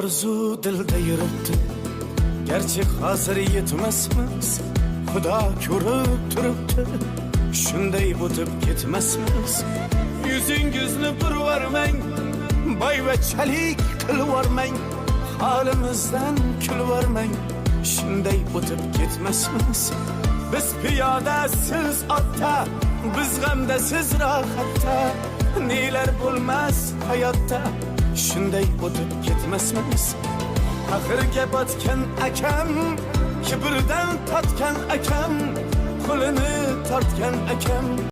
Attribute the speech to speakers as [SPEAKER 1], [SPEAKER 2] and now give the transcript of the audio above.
[SPEAKER 1] orzu dilda yuribdi, gerçek hazır yetmesmiz. Xudo ko'rib turibdi, shunday o'tib ketmasmiz. Yüzüngizni burvarmang, boyvachalik qilvormang, halimizdan kulvormang, shunday o'tib ketmasmiz. Biz piyoda, siz otda, biz g'amda, siz rohatda, nelar bo'lmas hayotda, shunday o'tib ketmasmiz. Axirga botgan akam, kibrdan totgan akam, qo'lini tortgan akam.